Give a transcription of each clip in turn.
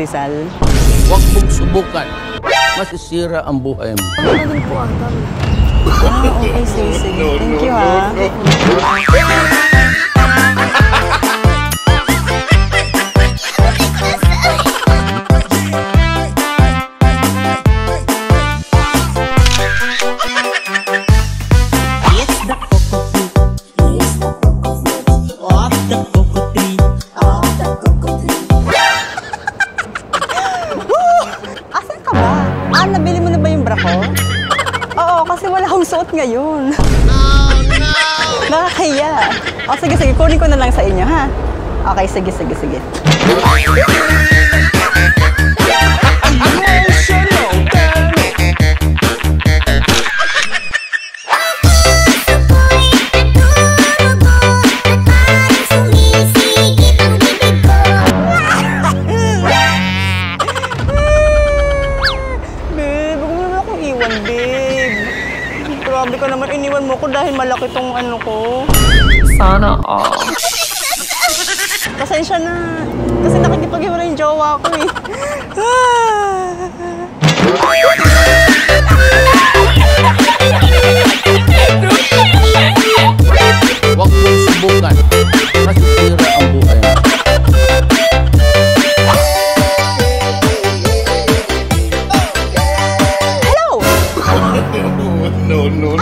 Rizal. Huwag mong subukan. Masisira ang buhay mo. Ano na din po ata? Okay, sige. Thank you, ha. Nabili mo na ba yung bra ko? Oo, kasi wala akong suot ngayon. Oh, no! Nakakaya. O, sige, kunin ko na lang sa inyo, ha? Okay, sige. Grabe ka naman, iniwan mo ko dahil malaki tong ano ko. Sana all. Pasensya na. Kasi nakikipag-iwala yung jowa ko eh. Huwag mong subukan. Masisira ang buhay mo.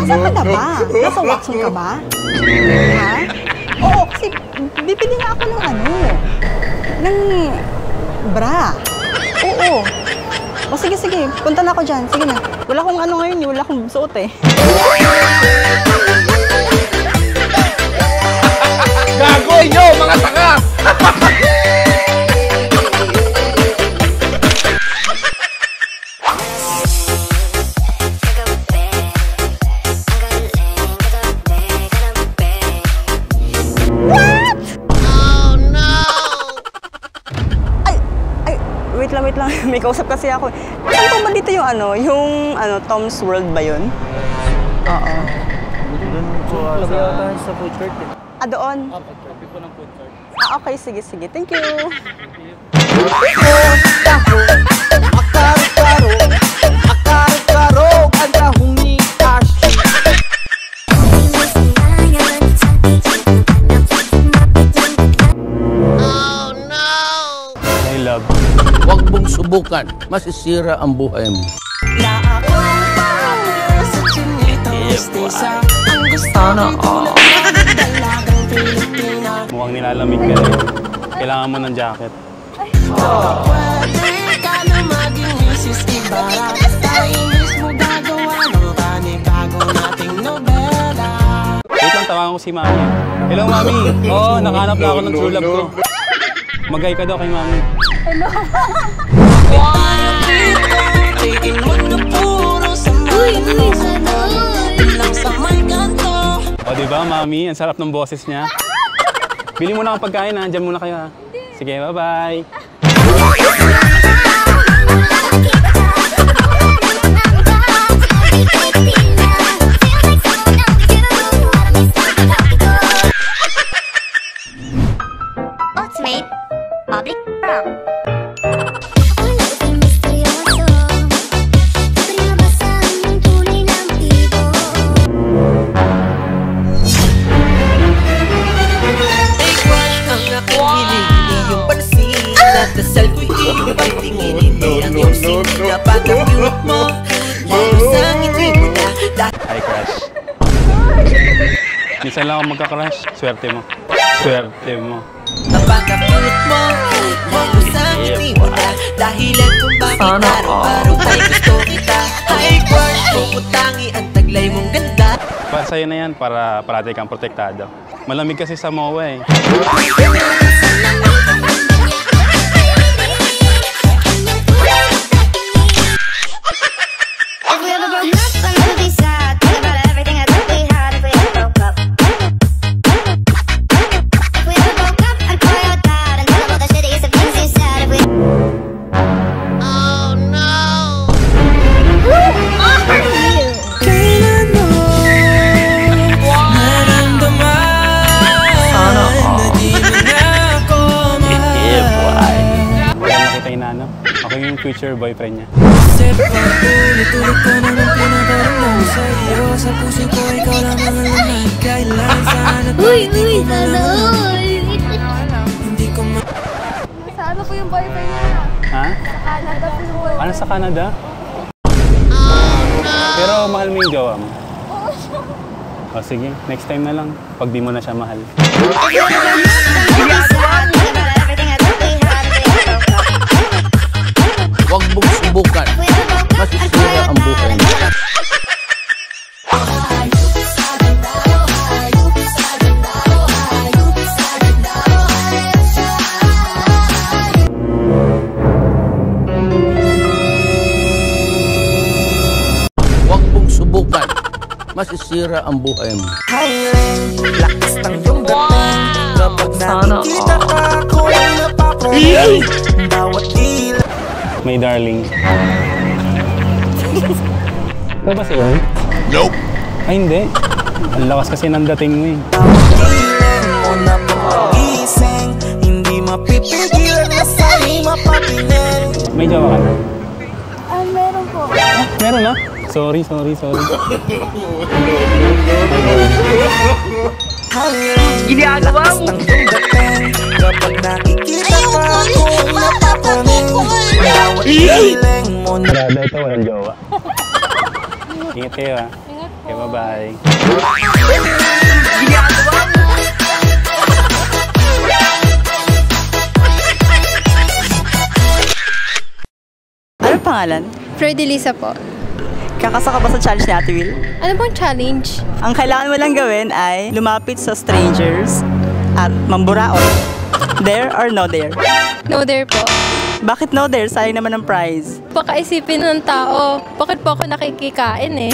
Asan ka na ba? Nasa Watson ka ba? Ha? Oo, kasi bibili nga ako ng bra. Oo. O sige, punta na ako dyan. Sige na. Wala akong ngayon, wala akong suot eh. Gago nyo, mga tanga! Wait lang. May kausap kasi ako. Saan po ba dito yung Tom's World ba yun? Oo. Doon po tayo sa food court eh. Ah, doon? Kapi po ng food court. Ah, okay. Sige. Thank you. Huwag mong subukan. Masisira ang buhay mo. Sana all. Mukhang nilalamig ka rin. Kailangan mo ng jacket. Wait lang, tawagan ko si Mami. Hello, Mami. Oo, nakahanap na ako ng true love ko. Mag-hi ka daw kay Mami. Hello. O, diba, Mami? Ang sarap ng boses niya. Bili mo na akong pagkain, ha? Diyan muna kayo, ha? Sige, bye-bye. Ultimate Public Prom. Dasal ko'y iyong pagtingin, hindi ang iyong singin na pagka-cute mo. Lalo sa ngiti mo na. Hi, Crush. Minsan lang ako magka-crush. Swerte mo. Napaka-cute mo, lalo sa ngiti mo na. Dahilan kung bakit araw-araw ay gusto kita. Hi, Crush, puputangi ang taglay mong ganda. Para sa'yo na yan, para parati kang protektado. Malamig kasi sa MOA eh. ano. Ako yung future boyfriend niya. Ulit-ulit ka na ng pinagaramdam sa'yo. Sa puso ko ikaw lang ang laman. Kailan saan at Uy, bakit di ko sana malaman. all. Hindi ko Sa ano po yung boyfriend niya? Ha? Canada po yung boyfriend. Ano sa Canada? Pero mahal mo yung jowa mo? O sige, next time na lang. Pag di mo na siya mahal. Huwag mong subukan. Masisira ang buhay mo. Huwag mong subukan. Masisira ang buhay mo. Highland, lakas ng iyong dating. Kapag Sana nakikita all. ka, ako ay napapalit. Bawat ilan May darling. Ito ba si Earl? Nope. Ay hindi. Ang lakas kasi ng dating mo eh. ilan mo na pag-ising. Hindi mapipigilan na sa'yo mapatingin. May jowa ka na? Meron po. Ah, meron na? Sorry. Ginagawa mo ng dating. Kapag nakikita ka, ako ay napapalit. Bawat ilan mo na Brada, ito walang jowa. Ingat kayo ha. Okay, bye-bye. Ano pangalan? Fredelisa po. Kakasa ka ba sa challenge ni Ate Will? Ano pong challenge? Ang kailangan mo lang gawin ay lumapit sa strangers at mamburaot. There or no there? No there po. Bakit no there? Sayang naman ang prize. Baka isipin ng tao, bakit po ako nakikikain eh?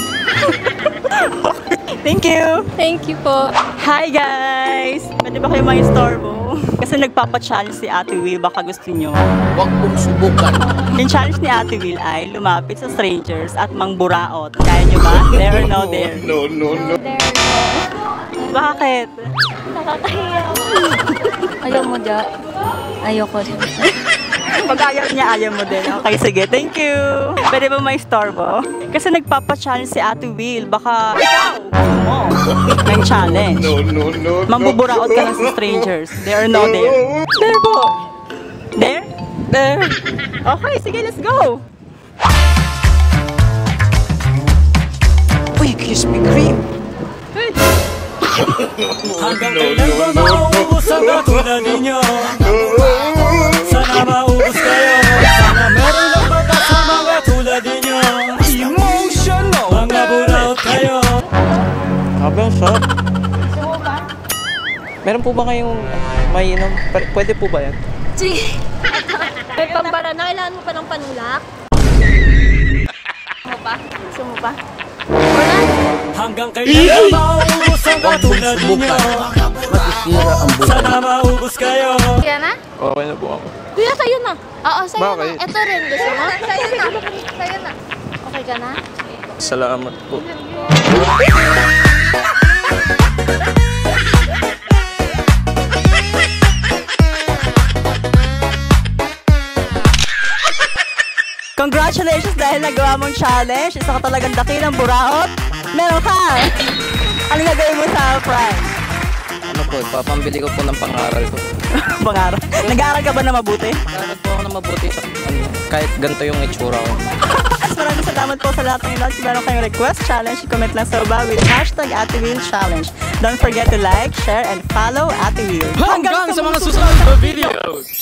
Thank you! Thank you po. Hi guys! Pwede ba kayo ma-istorbo? Kasi nagpapa-challenge si Ate Will, baka gusto nyo. Huwag mong subukan. Yung challenge ni Ate Will ay lumapit sa strangers at mangburaot. Kaya nyo ba? There or no there? No there po. Bakit? Nakakahiya ako. Ayaw mo da. Ayoko din. Pag ayaw niya, ayaw mo din. Okay, sige. Thank you! Pwede ba ma-istorbo? Kasi nagpapa-challenge si Ate Will. Baka ikaw gusto mo ng challenge. Mambuburaot ka lang sa strangers. There or no there? There po! There? There? Okay, sige, let's go! Uy, Krispy Kreme. Hanggang kailan ba mauubos ang katulad ninyo? Sana maubos kayo. Sana meron lang batas sa mga tulad ninyo. Emotional. Mga buraot kayo. Habang sarap. Meron po ba kayong may inom? Pwede po ba yan? Sige. May pambara na. Kailangan mo pa ng panulak? Gusto mo pa? Hanggang kailan ba mauubos ang Huwag mong katulad ninyo? subukan. Masisira ang buhay Sana mo. maubos kayo. Kaya na? Okay na po ako. Kuya, sa'yo na. Oo, sa'yo Bakit? na. Ito rin. Gusto mo? Sa'yo na. Sa'yo na. Okay ka na? Salamat po. Congratulations dahil nagawa mong challenge. Isa ka talagang dakilang buraot. Meron ka! Ano gagawin mo sa prize? Ano po, papambili ko po ng pangaral ko. Pangarap. Nag-aaral ka ba na mabuti? Nagkaroon po ako na mabuti sa kahit ganito yung itsura ko. As maraming salamat po sa lahat ng ilan. Kung meron kayong request challenge, comment lang sa baba with hashtag #AteWillChallenge. Don't forget to like, share, and follow Ate Will. Hanggang sa mga susunod na videos!